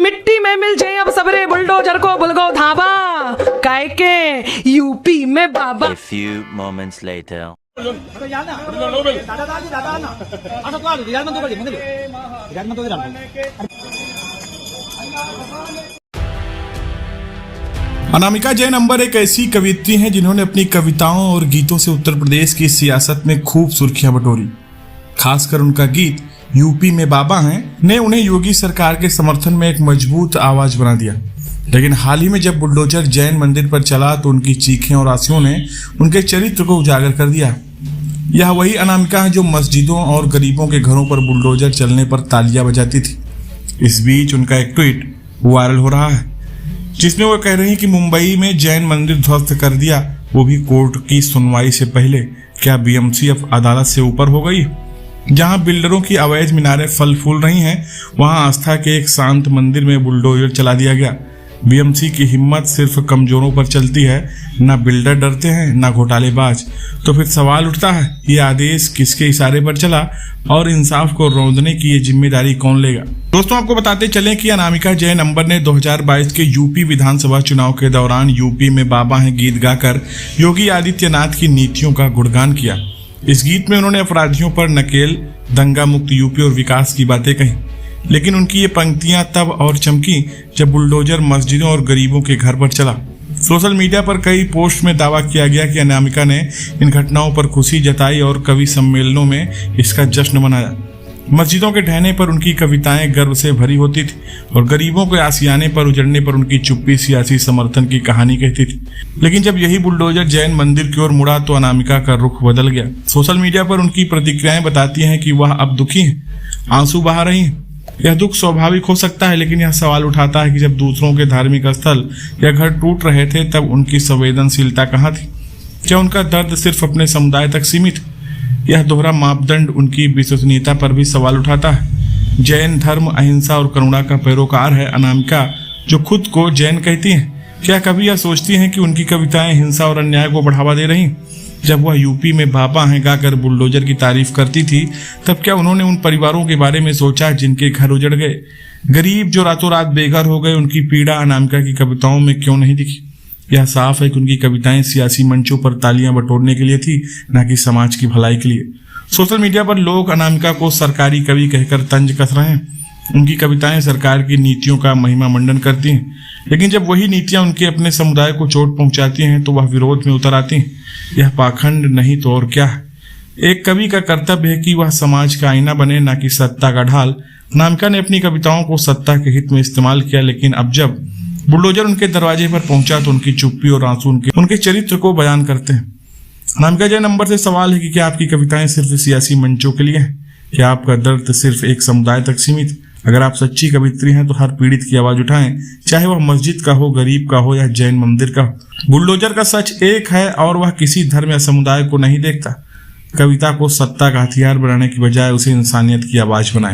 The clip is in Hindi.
मिट्टी में मिल जाए अब सबरे बुलडोजर को बुलगो धाबा काय के यूपी में बाबा। A few moments later. Anamika Jain अंबर एक ऐसी कवियत्री हैं जिन्होंने अपनी कविताओं और गीतों से उत्तर प्रदेश की सियासत में खूब सुर्खियां बटोरी। खासकर उनका गीत यूपी में बाबा हैं ने उन्हें योगी सरकार के समर्थन में एक मजबूत आवाज बना दिया। लेकिन हाल ही में जब बुलडोजर जैन मंदिर पर चला तो उनकी चीखें और आंसुओं ने उनके चरित्र को उजागर कर दिया। यह वही अनामिका है जो मस्जिदों और गरीबों के घरों पर बुलडोजर चलने पर तालियां बजाती थी। इस बीच उनका एक ट्वीट वायरल हो रहा है जिसमें वो कह रही हैं कि मुंबई में जैन मंदिर ध्वस्त कर दिया, वो भी कोर्ट की सुनवाई से पहले। क्या बीएमसी अब अदालत से ऊपर हो गई? जहां बिल्डरों की अवैध मीनारें फल फूल रही हैं, वहां आस्था के एक शांत मंदिर में बुलडोजर चला दिया गया। बीएमसी की हिम्मत सिर्फ कमजोरों पर चलती है, ना बिल्डर डरते हैं ना घोटालेबाज। तो फिर सवाल उठता है, ये आदेश किसके इशारे पर चला और इंसाफ को रौंदने की ये जिम्मेदारी कौन लेगा? दोस्तों, आपको बताते चलें कि अनामिका जैन अंबर ने 2022 के यूपी विधानसभा चुनाव के दौरान यूपी में बाबा हैं गीत गाकर योगी आदित्यनाथ की नीतियों का गुणगान किया। इस गीत में उन्होंने अपराधियों पर नकेल, दंगा मुक्त यूपी और विकास की बातें कही। लेकिन उनकी ये पंक्तियां तब और चमकी जब बुलडोजर मस्जिदों और गरीबों के घर पर चला। सोशल मीडिया पर कई पोस्ट में दावा किया गया कि अनामिका ने इन घटनाओं पर खुशी जताई और कवि सम्मेलनों में इसका जश्न मनाया। मस्जिदों के ढहने पर उनकी कविताएं गर्व से भरी होती थी और गरीबों के आशियाने पर उजड़ने पर उनकी चुप्पी सियासी समर्थन की कहानी कहती थी। लेकिन जब यही बुलडोजर जैन मंदिर की ओर मुड़ा तो अनामिका का रुख बदल गया। सोशल मीडिया पर उनकी प्रतिक्रियाएं बताती हैं कि वह अब दुखी हैं, आंसू बहा रही हैं। यह दुख स्वाभाविक हो सकता है, लेकिन यह सवाल उठाता है कि जब दूसरों के धार्मिक स्थल या घर टूट रहे थे तब उनकी संवेदनशीलता कहाँ थी? क्या उनका दर्द सिर्फ अपने समुदाय तक सीमित? यह दोहरा मापदंड उनकी विश्वसनीयता पर भी सवाल उठाता है। जैन धर्म अहिंसा और करुणा का पैरोकार है अनामिका, जो खुद को जैन कहती हैं। क्या कभी यह सोचती हैं कि उनकी कविताएं हिंसा और अन्याय को बढ़ावा दे रही? जब वह यूपी में बाबा हैं गाकर बुलडोजर की तारीफ करती थी, तब क्या उन्होंने उन परिवारों के बारे में सोचा जिनके घर उजड़ गए, गरीब जो रातों रात बेघर हो गए? उनकी पीड़ा अनामिका की कविताओं में क्यों नहीं दिखी? यह साफ है कि उनकी कविताएं सियासी मंचों पर तालियां बटोरने के लिए थी, न कि समाज की भलाई के लिए। सोशल मीडिया पर लोग अनामिका को सरकारी कवि कहकर तंज कस रहे हैं। उनकी कविताएं सरकार की नीतियों का महिमा मंडन करती हैं, लेकिन जब वही नीतियां उनके अपने समुदाय को चोट पहुंचाती हैं तो वह विरोध में उतर आती हैं। यह पाखंड नहीं तो और क्या है? एक कवि का कर्तव्य है कि वह समाज का आईना बने, न कि सत्ता का ढाल। अनामिका ने अपनी कविताओं को सत्ता के हित में इस्तेमाल किया, लेकिन अब जब बुलडोजर उनके दरवाजे पर पहुंचा तो उनकी चुप्पी और आंसू उनके चरित्र को बयान करते हैं। अनामिका जैन नंबर से सवाल है कि क्या आपकी कविताएं सिर्फ सियासी मंचों के लिए हैं? क्या आपका दर्द सिर्फ एक समुदाय तक सीमित? अगर आप सच्ची कवित्री हैं तो हर पीड़ित की आवाज उठाएं, चाहे वह मस्जिद का हो, गरीब का हो या जैन मंदिर का हो। बुलडोजर का सच एक है और वह किसी धर्म या समुदाय को नहीं देखता। कविता को सत्ता का हथियार बनाने की बजाय उसे इंसानियत की आवाज बनाएं।